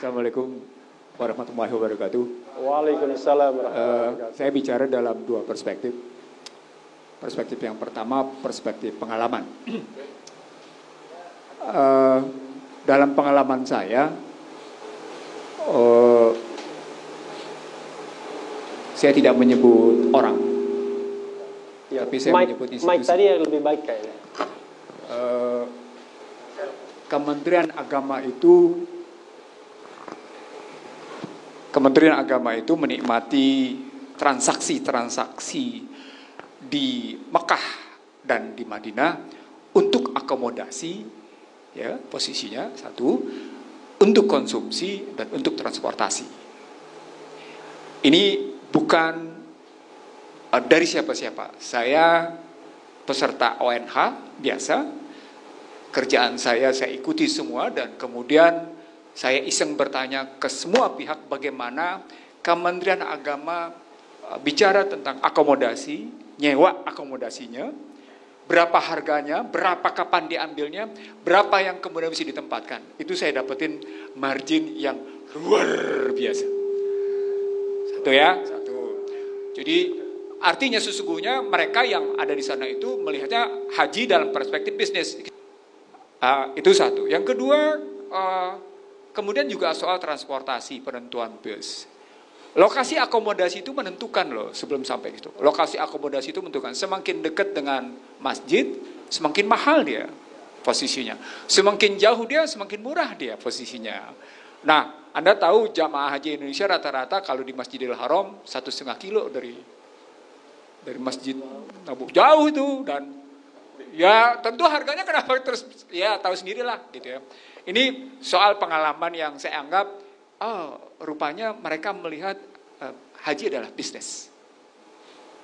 Assalamualaikum warahmatullahi wabarakatuh. Waalaikumsalam warahmatullahi wabarakatuh. Saya bicara dalam dua perspektif. Perspektif yang pertama, perspektif pengalaman. Dalam pengalaman saya tidak menyebut orang, Ya, tapi saya menyebut institusi. Mike tadi yang lebih baik kayaknya. Kementerian Agama itu menikmati transaksi-transaksi di Mekah dan di Madinah untuk akomodasi, ya, posisinya satu, untuk konsumsi dan untuk transportasi. Ini bukan dari siapa-siapa. Saya peserta ONH biasa, kerjaan saya ikuti semua, dan kemudian saya iseng bertanya ke semua pihak bagaimana Kementerian Agama bicara tentang akomodasi, nyewa akomodasinya, berapa harganya, berapa kapan diambilnya, berapa yang kemudian bisa ditempatkan. Itu saya dapetin margin yang luar biasa. Satu ya, satu. Jadi artinya sesungguhnya mereka yang ada di sana itu melihatnya haji dalam perspektif bisnis. Itu satu. Yang kedua, kemudian juga soal transportasi, penentuan bus. Lokasi akomodasi itu menentukan loh sebelum sampai itu. Lokasi akomodasi itu menentukan. Semakin dekat dengan masjid, semakin mahal dia posisinya. Semakin jauh dia, semakin murah dia posisinya. Nah, Anda tahu jamaah haji Indonesia rata-rata kalau di Masjidil Haram 1,5 kilo dari Masjid Nabawi. Jauh itu, dan ya tentu harganya kenapa terus, ya tahu sendirilah gitu ya. Ini soal pengalaman yang saya anggap, rupanya mereka melihat haji adalah bisnis.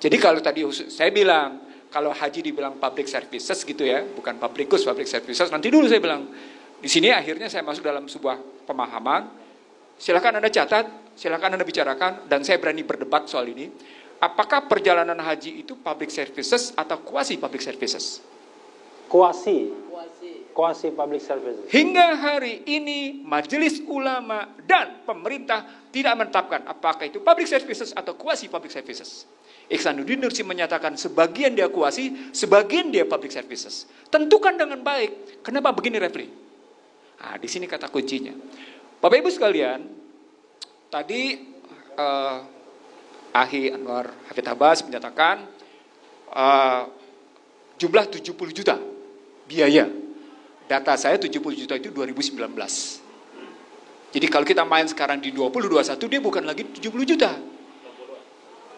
Jadi kalau tadi saya bilang, kalau haji dibilang public services gitu ya, bukan public services, nanti dulu saya bilang. Di sini akhirnya saya masuk dalam sebuah pemahaman, silakan Anda catat, silakan Anda bicarakan, dan saya berani berdebat soal ini. Apakah perjalanan haji itu public services atau quasi public services? Quasi public services. Hingga hari ini Majelis Ulama dan pemerintah tidak menetapkan apakah itu public services atau quasi public services. Ihsanuddin Nursi menyatakan sebagian dia quasi, sebagian dia public services. Tentukan dengan baik. Kenapa begini, Refli? Nah, di sini kata kuncinya. Bapak Ibu sekalian, tadi Ahi Anwar Hafid Abbas menyatakan jumlah 70 juta biaya. Data saya 70 juta itu 2019. Jadi kalau kita main sekarang di 2021, dia bukan lagi 70 juta.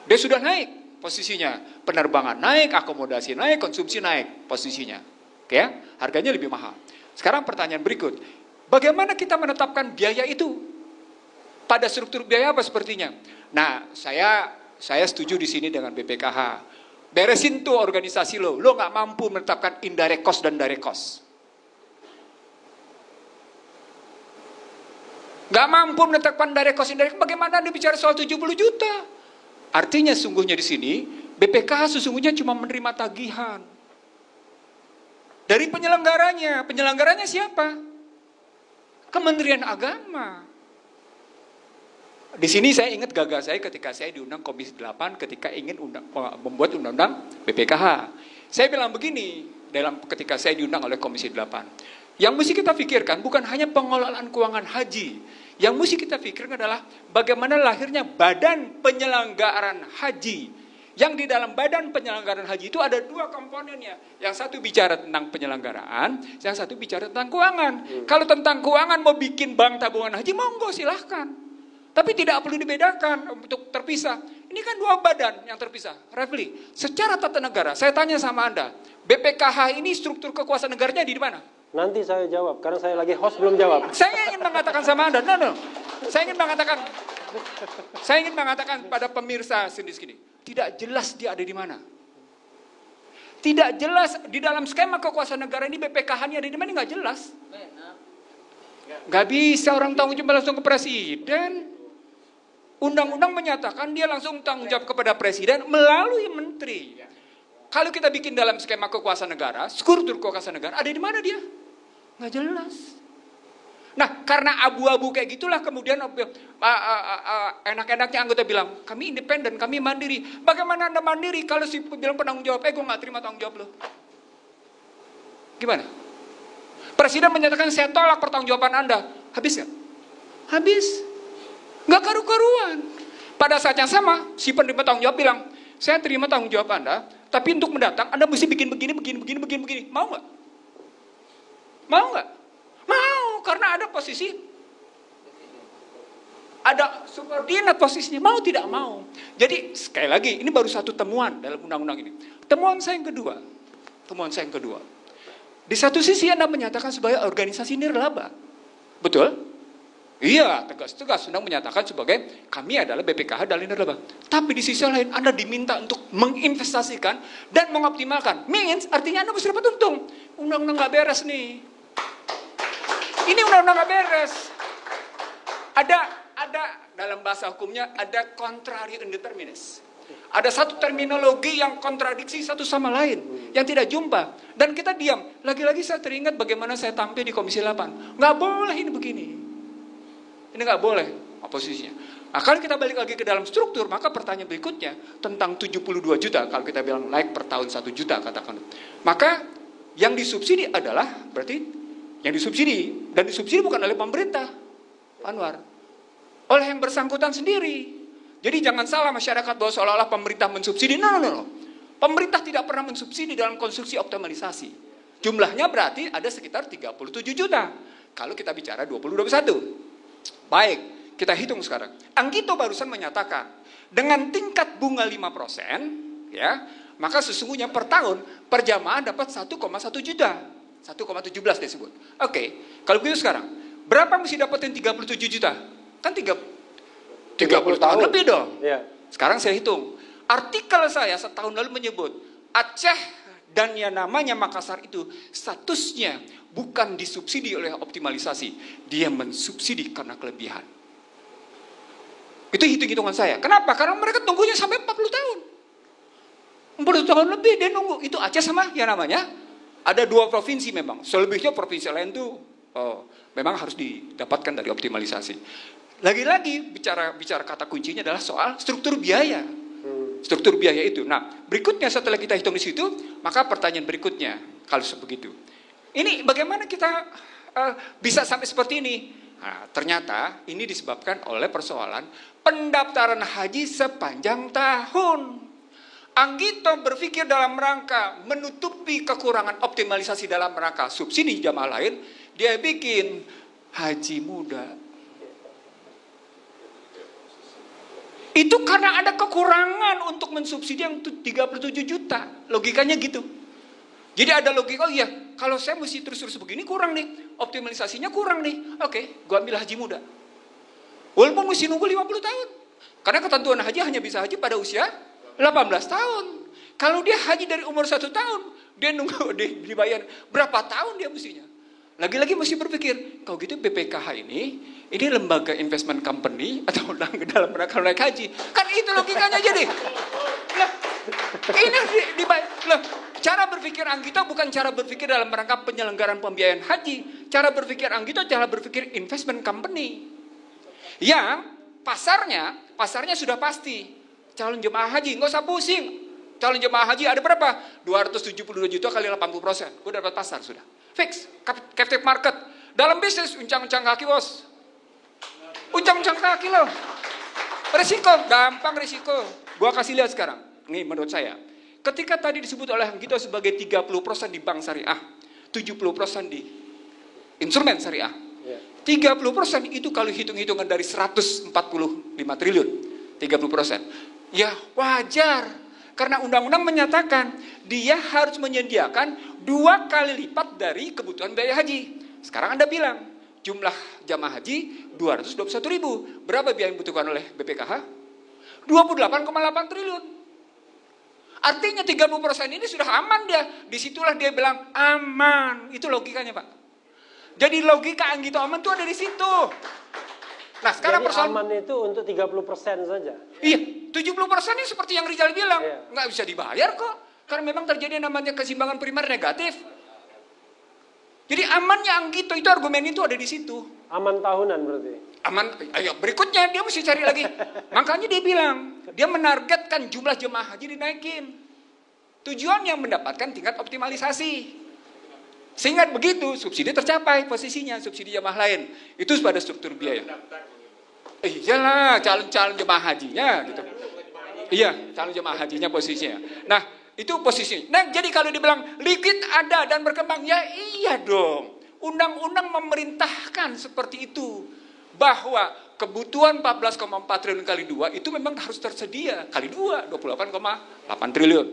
Dia sudah naik posisinya. Penerbangan naik, akomodasi naik, konsumsi naik posisinya. Oke ya? Harganya lebih mahal. Sekarang pertanyaan berikut. Bagaimana kita menetapkan biaya itu? Pada struktur biaya apa sepertinya? Nah, saya setuju di sini dengan BPKH. Beresin tuh organisasi lo nggak mampu menetapkan indirect cost dan direct cost. Nggak mampu menetapkan direct cost, indirect cost, bagaimana Anda bicara soal 70 juta? Artinya sungguhnya di sini, BPKH sesungguhnya cuma menerima tagihan. Dari penyelenggaranya. Penyelenggaranya siapa? Kementerian Agama. Di sini saya ingat gagah saya ketika saya diundang Komisi 8 ketika ingin membuat undang-undang BPKH. Saya bilang begini ketika saya diundang oleh Komisi 8. Yang mesti kita pikirkan bukan hanya pengelolaan keuangan haji. Yang mesti kita pikirkan adalah bagaimana lahirnya Badan Penyelenggaraan Haji. Yang di dalam Badan Penyelenggaraan Haji itu ada dua komponennya. Yang satu bicara tentang penyelenggaraan, yang satu bicara tentang keuangan. Kalau tentang keuangan mau bikin bank tabungan haji, monggo silahkan. Tapi tidak perlu dibedakan untuk terpisah. Ini kan dua badan yang terpisah. Refli, secara tata negara, saya tanya sama Anda, BPKH ini struktur kekuasaan negaranya di mana? Nanti saya jawab, karena saya lagi host belum jawab. Saya ingin mengatakan sama Anda, no. Saya ingin mengatakan pada pemirsa sendiri. Tidak jelas dia ada di mana. Tidak jelas di dalam skema kekuasaan negara ini BPKH-nya ada di mana, nggak jelas. Nggak bisa orang tanggung jawab langsung ke presiden. Undang-undang menyatakan dia langsung tanggung jawab kepada presiden melalui menteri. Kalau kita bikin dalam skema kekuasaan negara, struktur kekuasaan negara, ada di mana dia? Nggak jelas. Nah, karena abu-abu kayak gitulah kemudian enak-enaknya anggota bilang, kami independen, kami mandiri. Bagaimana Anda mandiri kalau si bilang penanggung jawab, gue nggak terima tanggung jawab lo. Gimana? Presiden menyatakan saya tolak pertanggungjawaban Anda. Habis nggak? Habis. Nggak karu-karuan. Pada saat yang sama, si penerima tanggung jawab bilang, saya terima tanggung jawab Anda, tapi untuk mendatang Anda mesti bikin begini. Mau nggak? Mau nggak? Mau, karena ada posisi, ada subordinat posisinya, mau tidak mau. Jadi sekali lagi, ini baru satu temuan dalam undang-undang ini. Temuan saya yang kedua. Di satu sisi Anda menyatakan sebagai organisasi nirlaba. Betul? Iya, tegas-tegas Undang menyatakan sebagai kami adalah BPKH dan nirlaba. Tapi di sisi lain Anda diminta untuk menginvestasikan dan mengoptimalkan. Means artinya Anda mesti dapat untung. Undang-undang nggak beres nih. Ini undang-undang nggak beres. Ada dalam bahasa hukumnya ada contrary indeterminis. Ada satu terminologi yang kontradiksi satu sama lain, yang tidak jumpa. Dan kita diam. Lagi-lagi saya teringat bagaimana saya tampil di Komisi 8. Nggak boleh ini begini. Ini nggak boleh posisinya. Nah, kalau kita balik lagi ke dalam struktur, maka pertanyaan berikutnya tentang 72 juta. Kalau kita bilang naik per tahun 1 juta katakan. Maka yang disubsidi adalah berarti yang disubsidi, dan disubsidi bukan oleh pemerintah, Pak Anwar, oleh yang bersangkutan sendiri. Jadi jangan salah masyarakat bahwa seolah-olah pemerintah mensubsidi. No. Pemerintah tidak pernah mensubsidi dalam konstruksi optimalisasi. Jumlahnya berarti ada sekitar 37 juta. Kalau kita bicara 2021. Baik, kita hitung sekarang. Anggito barusan menyatakan, dengan tingkat bunga 5%, ya, maka sesungguhnya per tahun, per jamaah dapat 1,1 juta. 1,17 disebut. Oke, kalau begitu sekarang, berapa mesti dapetin 37 juta? Kan 30 tahun lebih dong. Ya. Sekarang saya hitung. Artikel saya setahun lalu menyebut, Aceh dan yang namanya Makassar itu statusnya bukan disubsidi oleh optimalisasi. Dia mensubsidi karena kelebihan. Itu hitung-hitungan saya. Kenapa? Karena mereka tunggunya sampai 40 tahun. 40 tahun lebih dia nunggu. Itu Aceh sama yang namanya. Ada 2 provinsi memang. Selebihnya provinsi lain tuh memang harus didapatkan dari optimalisasi. Lagi-lagi bicara kata kuncinya adalah soal struktur biaya. Struktur biaya itu. Nah, berikutnya setelah kita hitung di situ, maka pertanyaan berikutnya kalau sebegitu. Ini bagaimana kita bisa sampai seperti ini? Nah, ternyata ini disebabkan oleh persoalan pendaftaran haji sepanjang tahun. Anggito berpikir dalam rangka menutupi kekurangan optimalisasi dalam rangka subsidi jamaah lain, dia bikin haji muda. Itu karena ada kekurangan untuk mensubsidi yang 37 juta. Logikanya gitu. Jadi ada logika, oh iya, kalau saya mesti terus-terus begini kurang nih, optimalisasinya kurang nih. Oke, gua ambil haji muda. Walaupun mesti nunggu 50 tahun. Karena ketentuan haji hanya bisa haji pada usia 18 tahun. Kalau dia haji dari umur 1 tahun, dia nunggu dibayar berapa tahun dia mestinya. Lagi-lagi mesti berpikir, kalau gitu BPKH ini lembaga investment company atau dalam rangka naik haji. Kan itu logikanya jadi. Lah, ini cara berpikir Anggito bukan cara berpikir dalam rangka penyelenggaraan pembiayaan haji. Cara berpikir Anggito cara berpikir investment company. Yang pasarnya sudah pasti. Calon jemaah haji, nggak usah pusing. Calon jemaah haji ada berapa? 272 juta kali 80%. Udah dapat pasar sudah. Fix, captive market. Dalam bisnis, uncang-uncang kaki bos. Uncang-uncang kaki loh. Risiko, gampang risiko. Gua kasih lihat sekarang. Nih menurut saya. Ketika tadi disebut oleh Anggito sebagai 30% di bank syariah. 70% di instrumen syariah. 30% itu kalau hitung-hitungan dari 145 triliun. 30%. Ya wajar, karena undang-undang menyatakan dia harus menyediakan 2 kali lipat dari kebutuhan biaya haji. Sekarang Anda bilang, jumlah jamaah haji 221 ribu. Berapa biaya yang dibutuhkan oleh BPKH? 28,8 triliun. Artinya 30% ini sudah aman dia. Disitulah dia bilang aman. Itu logikanya Pak. Jadi logika Anggito aman itu ada di situ. Nah sekarang persoalan aman itu untuk 30% saja. Iya, 70% ini seperti yang Rizal bilang, nggak bisa dibayar kok. Karena memang terjadi namanya keseimbangan primer negatif. Jadi amannya Anggito itu argumen itu ada di situ. Aman tahunan berarti. Aman, ayo berikutnya dia mesti cari lagi. Makanya dia bilang, dia menargetkan jumlah jemaah haji dinaikin. Tujuannya mendapatkan tingkat optimalisasi. Sehingga begitu subsidi tercapai posisinya, subsidi jemaah lain. Itu pada struktur biaya. Iyalah, calon jemaah hajinya gitu. Iya, calon jemaah hajinya posisinya. Nah, itu posisinya. Nah, jadi kalau dibilang liquid ada dan berkembang, ya iya dong. Undang-undang memerintahkan seperti itu. Bahwa kebutuhan 14,4 triliun kali 2 itu memang harus tersedia. Kali 2, 28,8 triliun.